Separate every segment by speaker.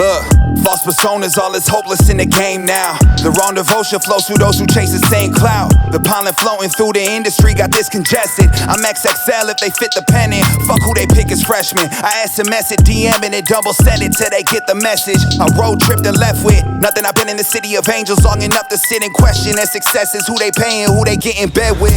Speaker 1: Look, false personas, all is hopeless in the game now. The wrong devotion flows through those who chase the same cloud. The pollen floating through the industry got this congested. I'm XXL if they fit the pennant. Fuck who they pick as freshmen. I SMS it, DM and it double send it till they get the message. I road tripped and left with nothing. I've been in the city of angels long enough to sit and question their successes. Who they paying, who they get in bed with.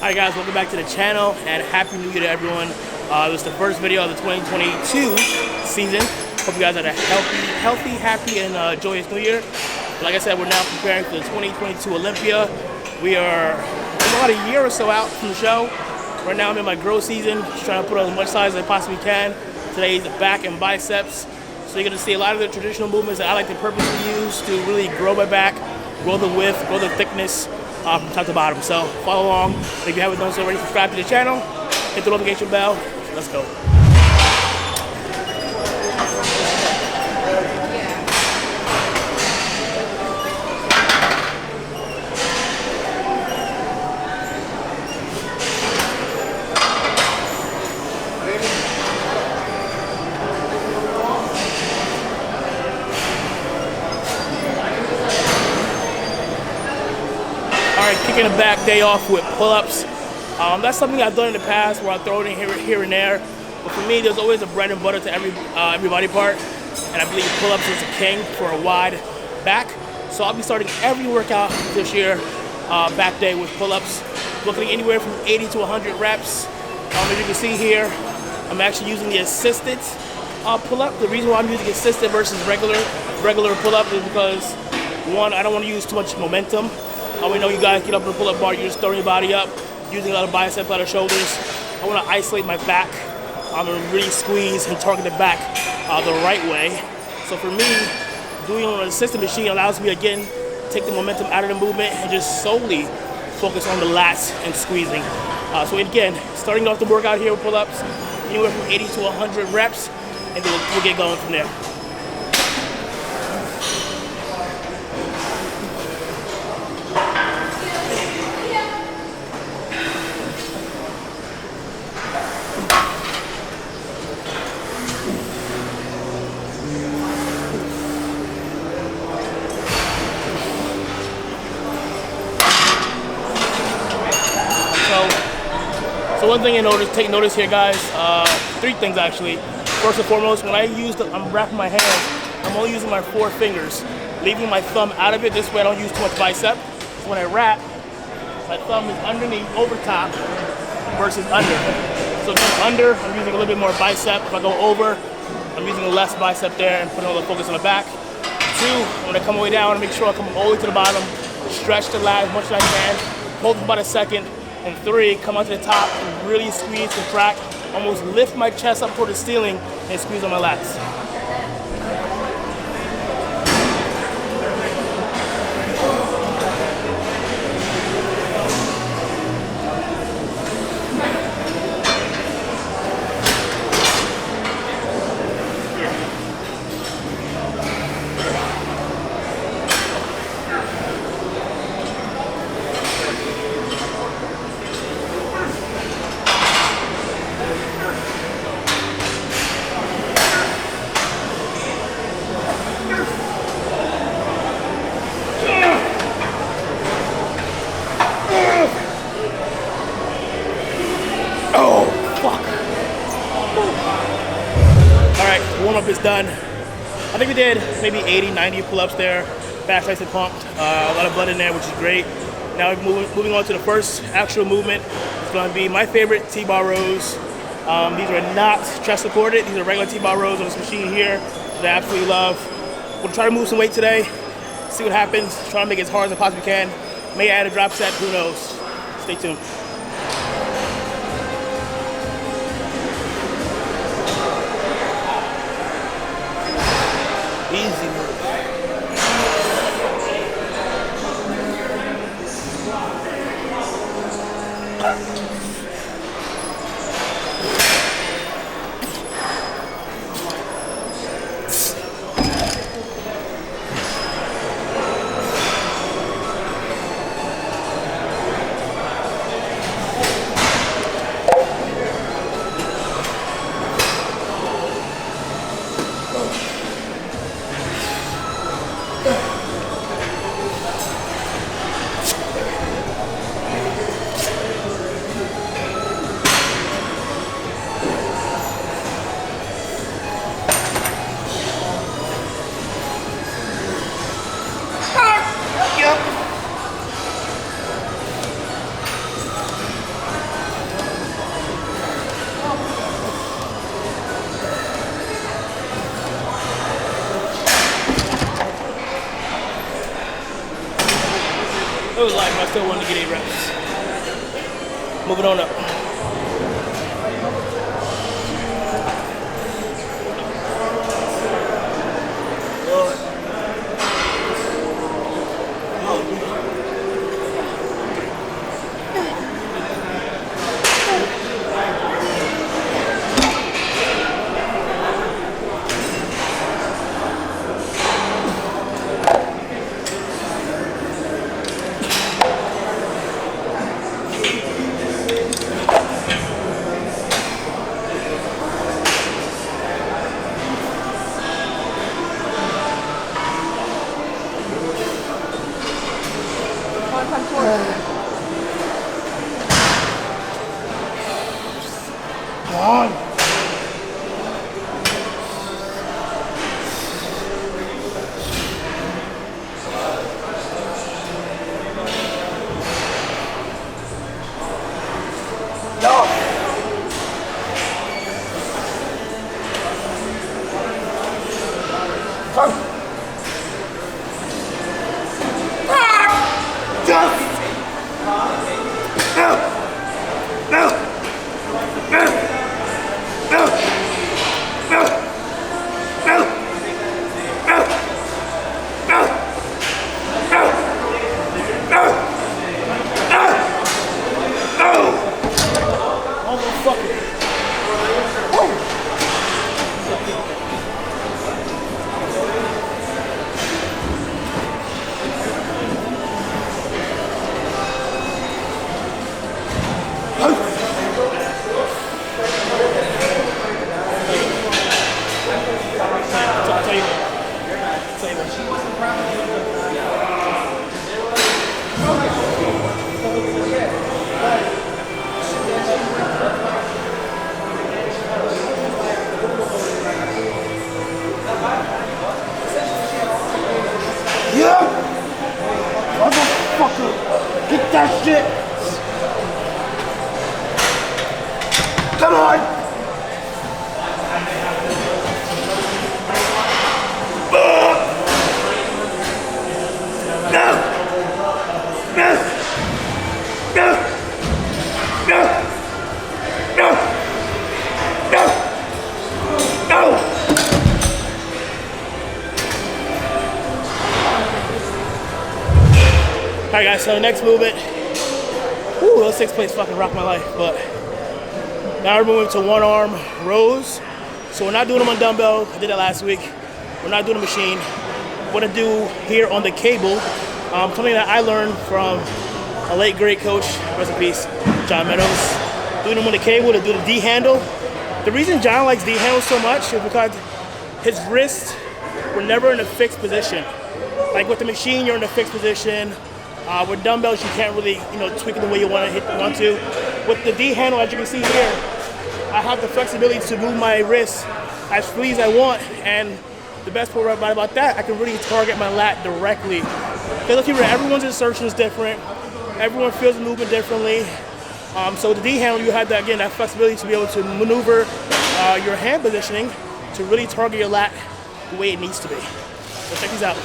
Speaker 2: Hi guys, welcome back to the channel and Happy New Year to everyone. It was the first video of the 2022 season. Hope you guys had a healthy, happy, and joyous New Year. But like I said, we're now preparing for the 2022 Olympia. We are about a year or so out from the show. Right now I'm in my growth season, just trying to put on as much size as I possibly can. Today is the back and biceps. So you're gonna see a lot of the traditional movements that I like to purposely use to really grow my back, grow the width, grow the thickness from top to bottom. So follow along. If you haven't done so already, subscribe to the channel, hit the notification bell. Let's go. Alright, kicking the back day off with pull-ups. That's something I've done in the past where I throw it in here and there. But for me, there's always a bread and butter to every body part. And I believe pull-ups is the king for a wide back. So I'll be starting every workout this year, back day with pull-ups. Looking anywhere from 80 to 100 reps. As you can see here, I'm actually using the assisted pull-up. The reason why I'm using assisted versus regular pull-up is because, one, I don't want to use too much momentum. We know you guys get up in the pull-up bar, you're just throwing your body up, using a lot of biceps, a lot of shoulders. I want to isolate my back. I'm going to really squeeze and target the back the right way. So for me, doing it on an assisted machine allows me, again, take the momentum out of the movement and just solely focus on the lats and squeezing. So again, starting off the workout here with pull-ups, anywhere from 80 to 100 reps, and then we'll get going from there. So one thing take notice here, guys, three things actually. First and foremost, when I'm wrapping my hands, I'm only using my 4 fingers, leaving my thumb out of it. This way I don't use too much bicep. So when I wrap, my thumb is underneath, over top, versus under. So if I'm under, I'm using a little bit more bicep. If I go over, I'm using less bicep there and putting all the focus on the back. 2, when I come all the way down, I want to make sure I come all the way to the bottom, stretch the lat as much as I can, hold for about a second. And 3, come out to the top and really squeeze, contract, almost lift my chest up toward the ceiling and squeeze on my lats. Warm-up is done. I think we did maybe 80, 90 pull-ups there. Back's nice and pumped. A lot of blood in there, which is great. Now we're moving on to the first actual movement. It's going to be my favorite T-bar rows. These are not chest supported. These are regular T-bar rows on this machine here that I absolutely love. We'll try to move some weight today, see what happens. Try to make it as hard as I possibly can. May add a drop set, who knows. Stay tuned. Easy move. was light, but I still wanted to get 8 reps. Moving on up.
Speaker 3: Get that shit! Come on! No! No! No! No! No! No! No!
Speaker 2: Alright guys, so next movement. Woo, those 6 plates fucking rocked my life, but now we're moving to 1-arm rows. So we're not doing them on dumbbell. I did that last week. We're not doing a machine. What I do here on the cable, something that I learned from a late great coach, rest in peace, John Meadows. Doing them on the cable to do the D handle. The reason John likes D handle so much is because his wrists were never in a fixed position. Like with the machine, you're in a fixed position. With dumbbells, you can't really, tweak it the way you want to. With the D handle, as you can see here, I have the flexibility to move my wrists as free as I want, and the best part about that, I can really target my lat directly. Because look here, everyone's insertion is different. Everyone feels the movement differently. So the D handle, you have that, again, that flexibility to be able to maneuver your hand positioning to really target your lat the way it needs to be. So check these out.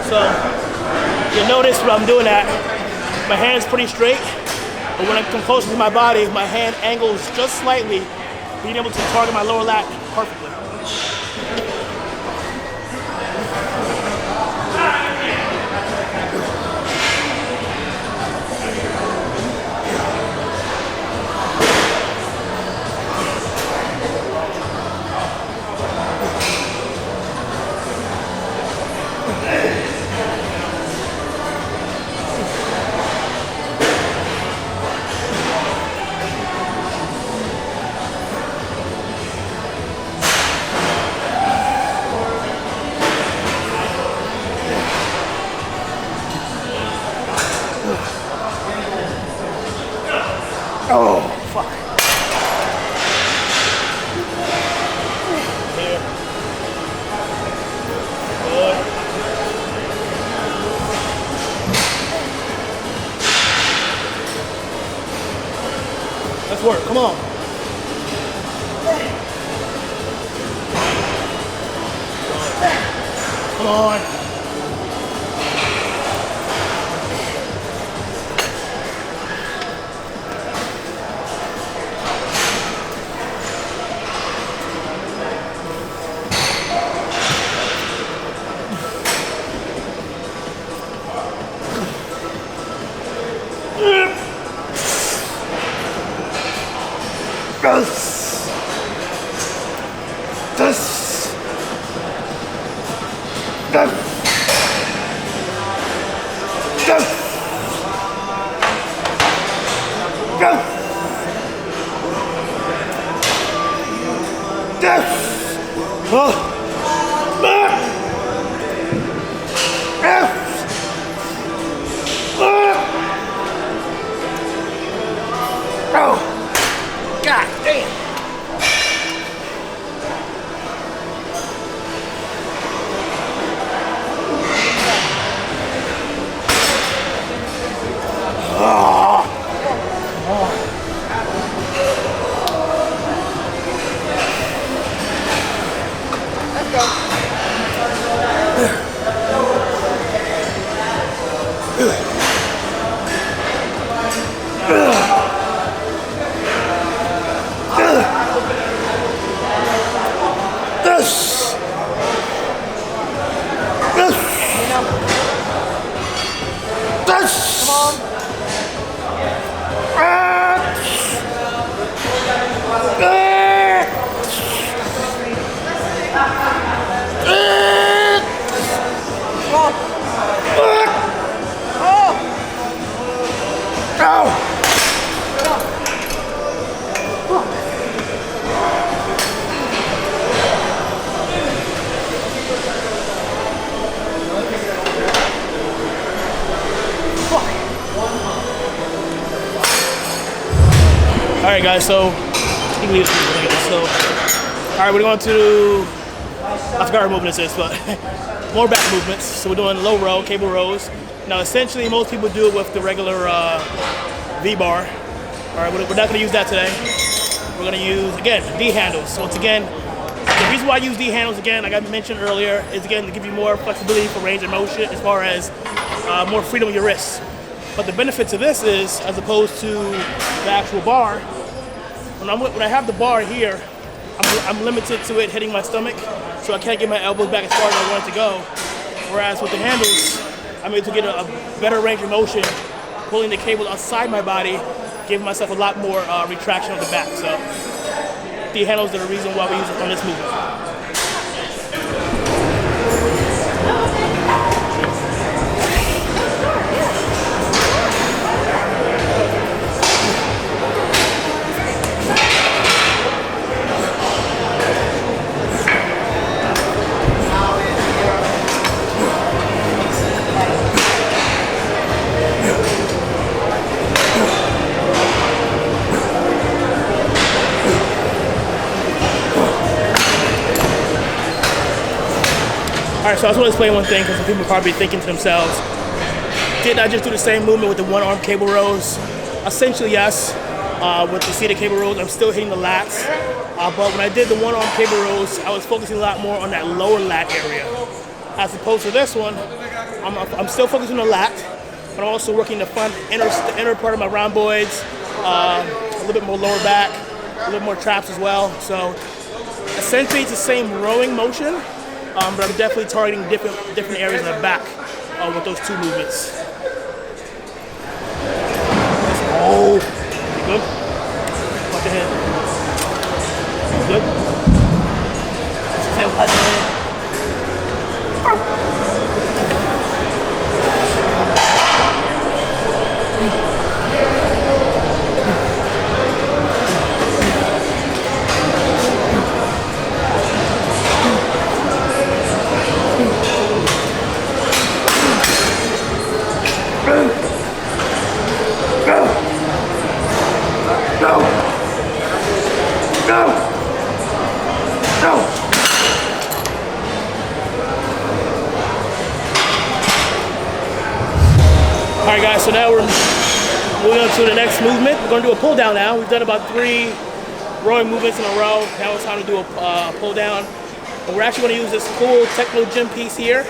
Speaker 2: So you'll notice when I'm doing that, my hand is pretty straight, but when I come closer to my body, my hand angles just slightly, being able to target my lower lat perfectly. Oh, fuck. Here. Good. Let's work, come on. Come on. God damn. All right, guys. So, all right, we're going to. I forgot what movement this is, but more back movements. So we're doing low row, cable rows. Now, essentially, most people do it with the regular V-bar. All right, we're not going to use that today. We're going to use, again, D handles. So once again, the reason why I use D handles, again, like I mentioned earlier, is again to give you more flexibility for range of motion as far as more freedom of your wrists. But the benefit to this is, as opposed to the actual bar, when I have the bar here, I'm limited to it hitting my stomach, so I can't get my elbows back as far as I want it to go. Whereas with the handles, I'm able to get a better range of motion, pulling the cable outside my body, giving myself a lot more retraction on the back. So the handles are the reason why we use it on this movement. All right, so I just want to explain one thing because people are probably thinking to themselves, didn't I just do the same movement with the one-arm cable rows? Essentially, yes. With the seated cable rows, I'm still hitting the lats. But when I did the one-arm cable rows, I was focusing a lot more on that lower lat area. As opposed to this one, I'm still focusing on the lat, but I'm also working the front, the inner part of my rhomboids, a little bit more lower back, a little more traps as well. So essentially, it's the same rowing motion. But I'm definitely targeting different areas in the back with those two movements. Oh, you good? Watch your hand. Good? Say watch your hand. All right, guys, so now we're moving on to the next movement. We're gonna do a pull down now. We've done about 3 rowing movements in a row. Now it's time to do a pull down. And we're actually gonna use this cool techno gym piece here.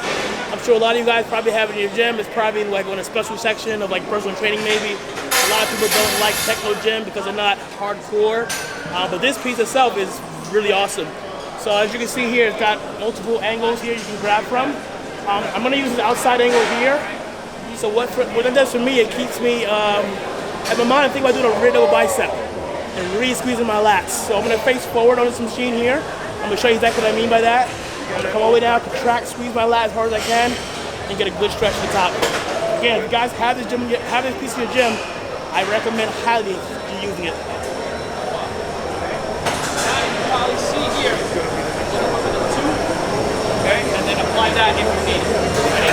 Speaker 2: I'm sure a lot of you guys probably have it in your gym. It's probably like on a special section of like personal training maybe. A lot of people don't like techno gym because they're not hardcore. But this piece itself is really awesome. So as you can see here, it's got multiple angles here you can grab from. I'm gonna use the outside angle here. So what it does for me, it keeps me, at my mind, I'm thinking about doing a rear double bicep and really squeezing my lats. So I'm gonna face forward on this machine here. I'm gonna show you exactly what I mean by that. I'm gonna come all the way down, contract, squeeze my lat as hard as I can, and get a good stretch to the top. Again, if you guys have this piece in your gym, I recommend highly using it.
Speaker 4: Now you can probably see here, the 2, okay, and then apply that if you need it. Ready?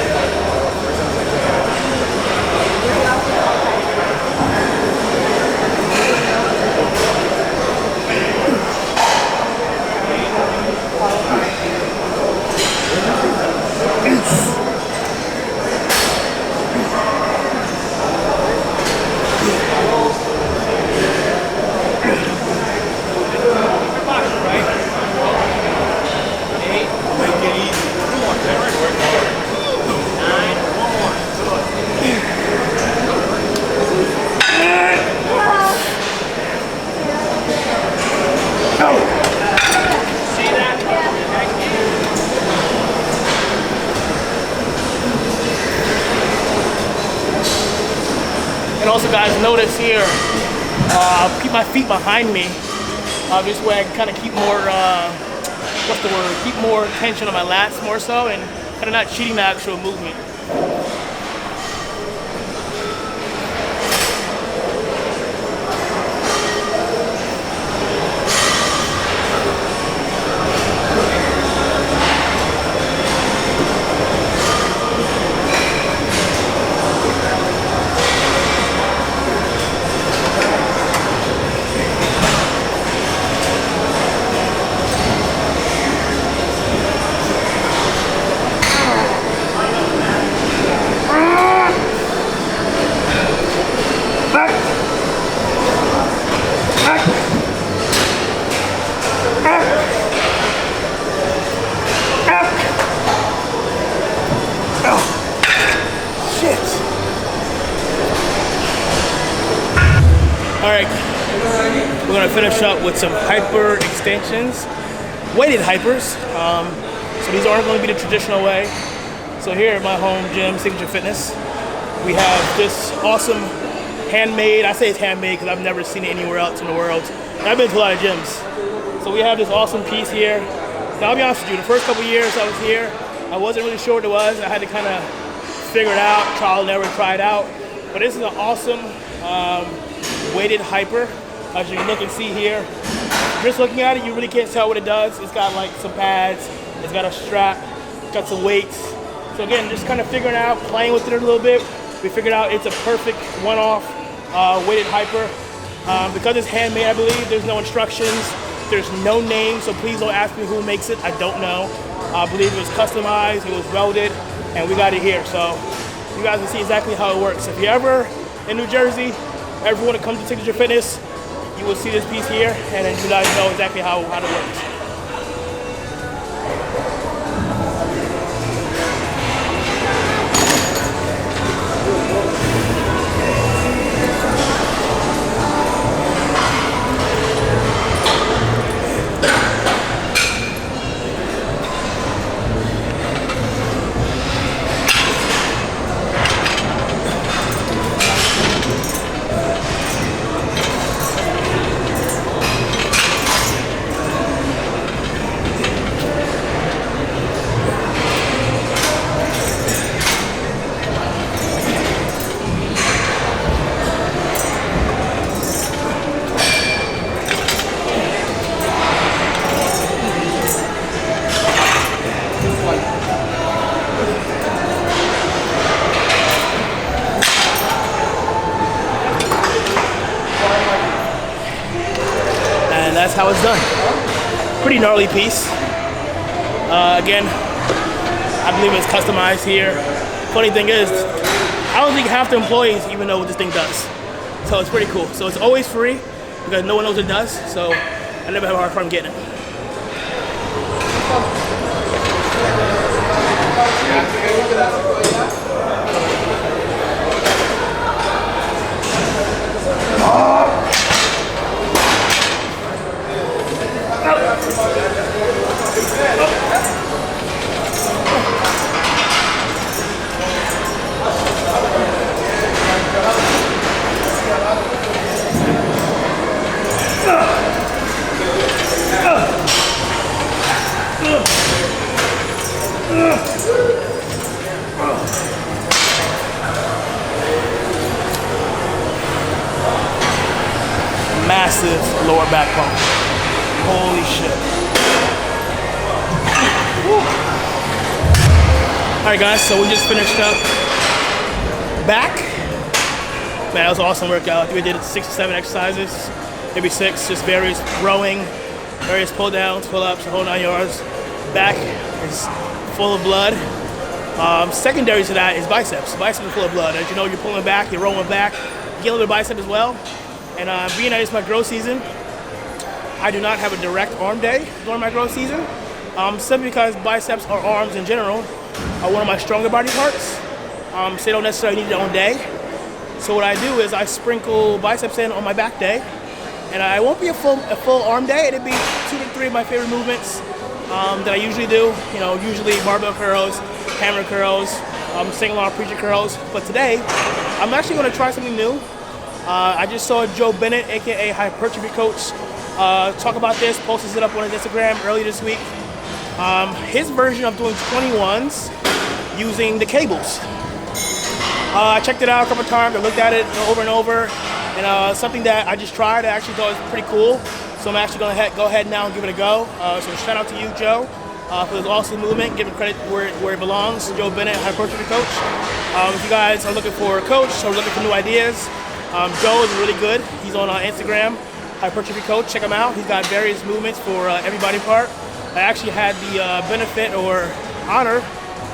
Speaker 2: And also, guys, notice here, I'll keep my feet behind me. This way I can kind of keep more, keep more tension on my lats more so, and kind of not cheating the actual movement. All right, we're gonna finish up with some hyper extensions, weighted hypers. So these aren't gonna be the traditional way. So here at my home gym, Signature Fitness, we have this awesome handmade, I say it's handmade because I've never seen it anywhere else in the world. And I've been to a lot of gyms. So we have this awesome piece here. Now I'll be honest with you, the first couple years I was here, I wasn't really sure what it was. I had to kind of figure it out, trial and error, try it out. But this is an awesome weighted hyper. As you can look and see here, just looking at it, you really can't tell what it does. It's got like some pads, it's got a strap, it's got some weights. So again, just kind of figuring out, playing with it a little bit. We figured out it's a perfect one-off weighted hyper. Because it's handmade, I believe, there's no instructions, there's no name, so please don't ask me who makes it, I don't know. I believe it was customized, it was welded, and we got it here. So you guys can see exactly how it works. If you're ever in New Jersey, ever want to come to Signature Fitness, you will see this piece here, and then you guys know exactly how it works. That's how it's done. Pretty gnarly piece. Again, I believe it's customized here. Funny thing is, I don't think half the employees even know what this thing does. So it's pretty cool. So it's always free because no one knows what it does. So I never have a hard time getting it. Massive lower back pump. Holy shit. Alright guys, so we just finished up back. Man, that was an awesome workout. I think we did 6 or 7 exercises, maybe 6, just various rowing, various pull downs, pull ups, the whole 9 yards. Back is full of blood. Secondary to that is biceps. Biceps is full of blood. As you know, you're pulling back, you're rolling back, you get a little bicep as well. And being that it's my growth season, I do not have a direct arm day during my growth season. Simply because biceps or arms in general are one of my stronger body parts. So they don't necessarily need their own day. So what I do is I sprinkle biceps in on my back day. And I won't be a full arm day. It'll be 2 to 3 of my favorite movements that I usually do. You know, usually barbell curls, hammer curls, single arm preacher curls. But today, I'm actually gonna try something new. I just saw Joe Bennett, aka Hypertrophy Coach, talk about this, posted it up on his Instagram earlier this week. His version of doing 21s using the cables. I checked it out a couple times, I looked at it over and over, and something that I just tried, I actually thought was pretty cool. So I'm actually gonna go ahead now and give it a go. So shout out to you, Joe, for this awesome movement, giving credit where it belongs. Joe Bennett, Hypertrophy Coach. If you guys are looking for a coach or looking for new ideas, Joe is really good. He's on Instagram, Hypertrophy Coach. Check him out. He's got various movements for every body part. I actually had the benefit or honor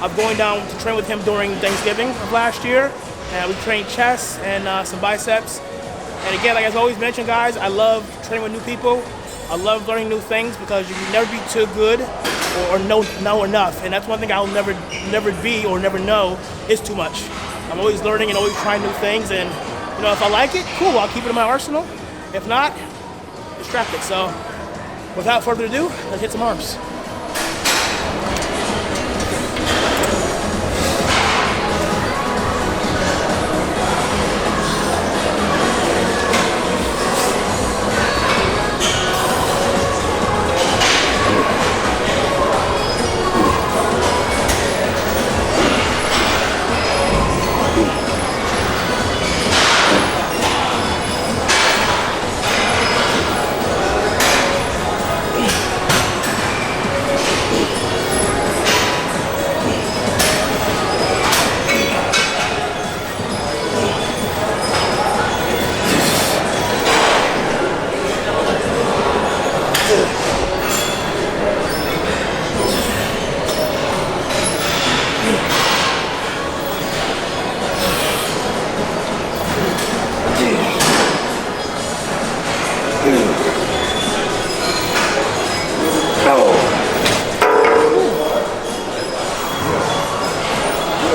Speaker 2: of going down to train with him during Thanksgiving of last year. And we trained chest and some biceps. And again, like I've always mentioned, guys, I love training with new people. I love learning new things because you can never be too good or know enough. And that's one thing I'll never be or never know is too much. I'm always learning and always trying new things. And you know, if I like it, cool, I'll keep it in my arsenal. If not, distract it. So without further ado, let's hit some arms.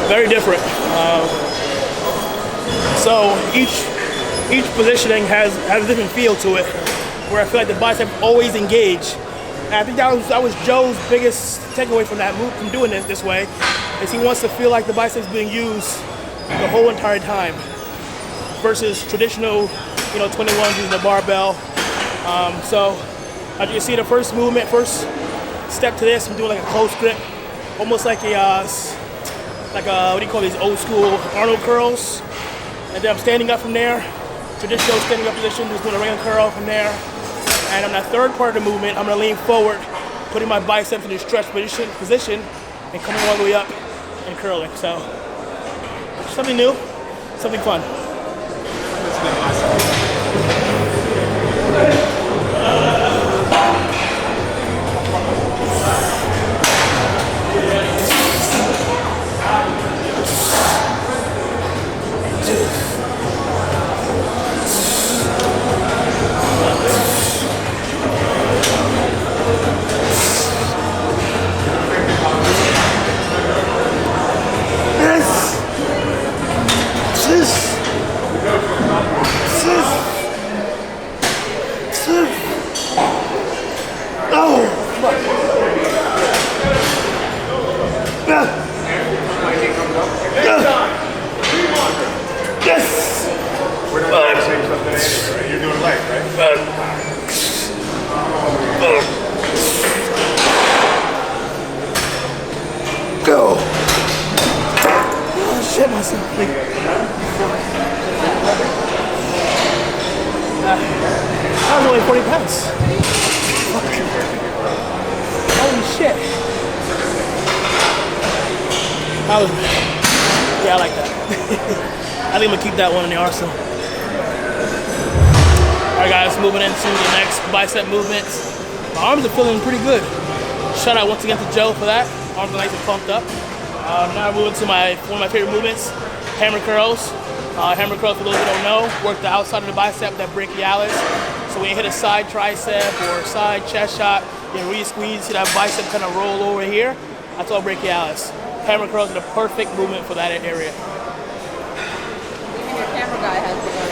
Speaker 2: Very different. So each positioning has a different feel to it, where I feel like the bicep always engaged. And I think that was Joe's biggest takeaway from that move, from doing this way, is he wants to feel like the bicep's being used the whole entire time, versus traditional, 21s using the barbell. So as you can see, the first movement, first step to this, I'm doing like a close grip, almost like what do you call these old school Arnold curls. And then I'm standing up from there, traditional standing up position, just doing a ring curl from there. And on that third part of the movement, I'm gonna lean forward, putting my biceps in the stretch position and coming all the way up and curling. So something new, something fun.
Speaker 3: We're not going to say something anyway, right? You're doing light, right?
Speaker 2: Go. Oh shit myself. That was only 40 pounds. Fuck. Holy shit. That was, yeah, I like that. I think I'm gonna keep that one in the arsenal. Alright guys, moving into the next bicep movements. My arms are feeling pretty good. Shout out once again to Joe for that. Arms are nice and pumped up. Now moving to one of my favorite movements, hammer curls. Hammer curls, for those who don't know, work the outside of the bicep, that brachialis. So when you hit a side tricep or side chest shot, you really squeeze, see that bicep kind of roll over here. That's all brachialis. Hammer curls are the perfect movement for that area.
Speaker 5: Your camera guy has the one.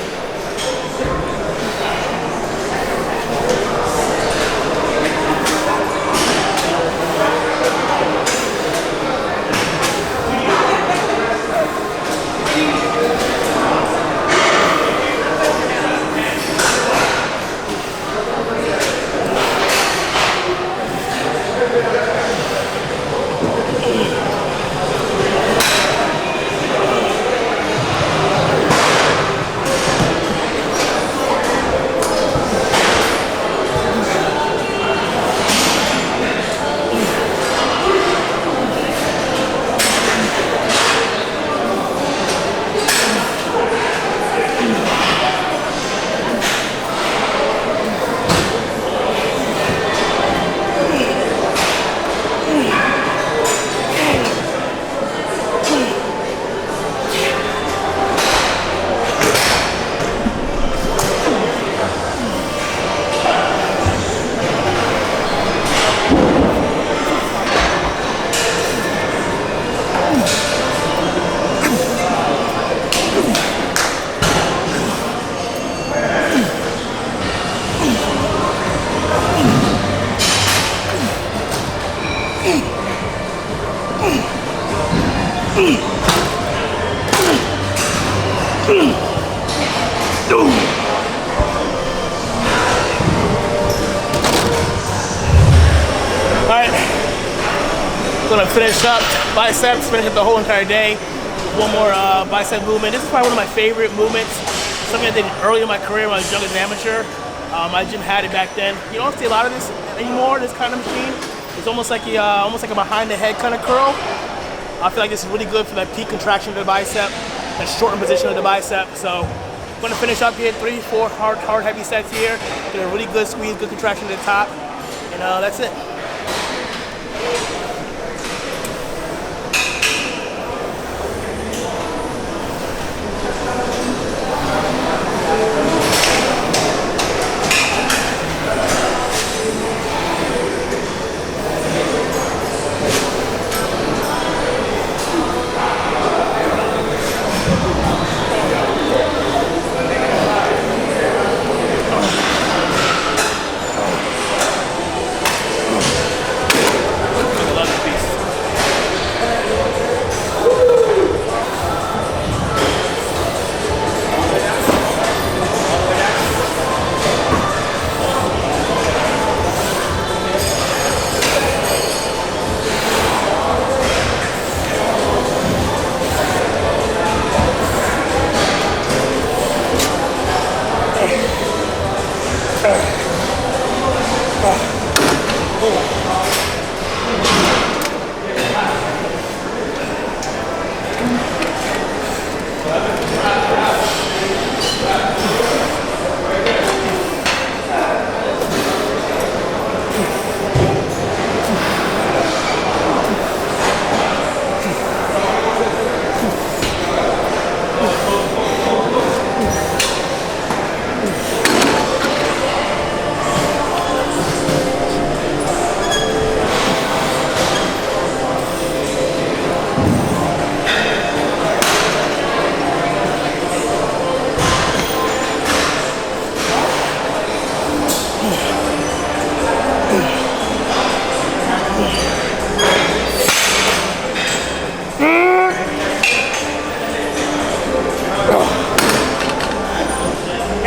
Speaker 2: Alright, gonna finish up biceps, finish up the whole entire day. One more bicep movement. This is probably one of my favorite movements. Something I did early in my career when I was young as an amateur. My gym had it back then. You don't see a lot of this anymore, this kind of machine. It's almost like a behind the head kind of curl. I feel like this is really good for that peak contraction of the bicep, that shortened position of the bicep. So I'm gonna finish up here, 3, 4 hard heavy sets here. Get a really good squeeze, good contraction to the top. And that's it.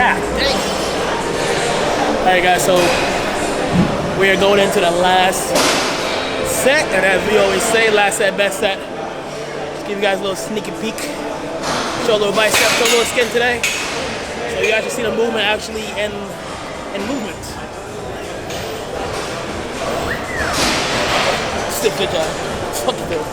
Speaker 2: God dang. Alright guys, so we are going into the last set, and as we always say, last set, best set. Just give you guys a little sneaky peek. Show a little bicep, show a little skin today. So you guys can see the movement actually in movement. Stick good job. Fuck it though.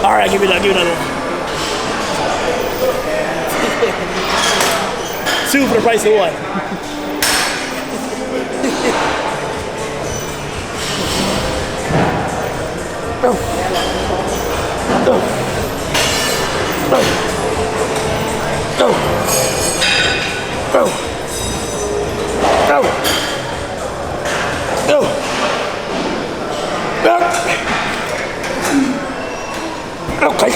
Speaker 2: All right, give me another one. 2 for the price of 1. Okay.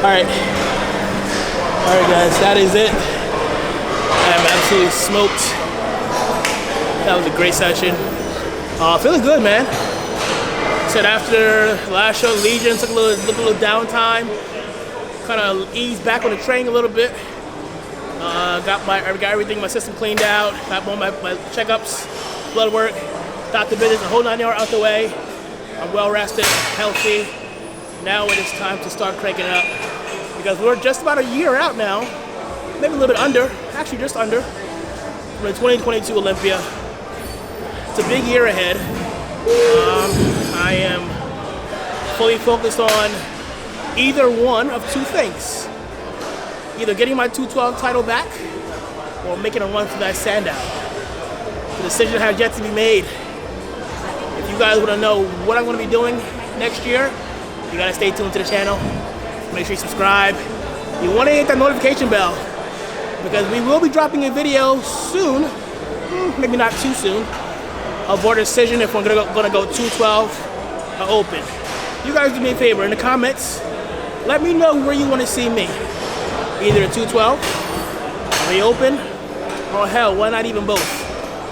Speaker 2: Alright guys, that is it. I'm absolutely smoked. That was a great session. Feeling good, man. Said after the last show, Legion took a little downtime. Kind of eased back on the training a little bit. Got everything, my system cleaned out. Got all my checkups, blood work, doctor visits, the whole 9 yards out the way. I'm well rested, healthy. Now it is time to start cranking it up, because we're just about a year out now, maybe a little bit under, actually just under, from the 2022 Olympia. It's a big year ahead. I am fully focused on either one of 2 things. Either getting my 212 title back or making a run for that Sandow. The decision has yet to be made. If you guys want to know what I'm going to be doing next year, you got to stay tuned to the channel. Make sure you subscribe. You want to hit that notification bell, because we will be dropping a video soon, maybe not too soon, of our decision if we're going to go 212 or open. You guys do me a favor, in the comments, let me know where you want to see me. Either a 212, or the open, or hell, why not even both?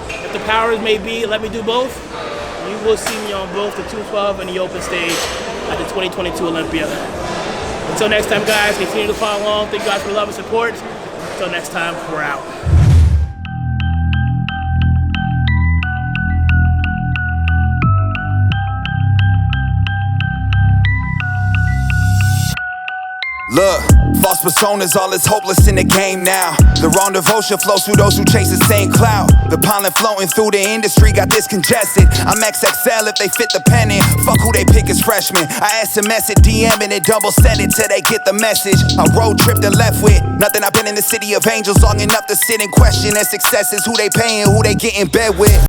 Speaker 2: If the powers may be, let me do both. You will see me on both the 212 and the open stage at the 2022 Olympia. Until next time, guys, continue to follow along. Thank you guys for the love and support. Until next time, we're out.
Speaker 1: Look, false personas, all is hopeless in the game now. The wrong devotion flows through those who chase the same clout. The pollen floating through the industry got this congested. I'm XXL if they fit the pen in. Fuck who they pick as freshmen. I SMS it, DM and it double send it till they get the message. I road tripped and left with nothing. I've been in the city of angels long enough to sit and question their successes. Who they paying, who they get in bed with.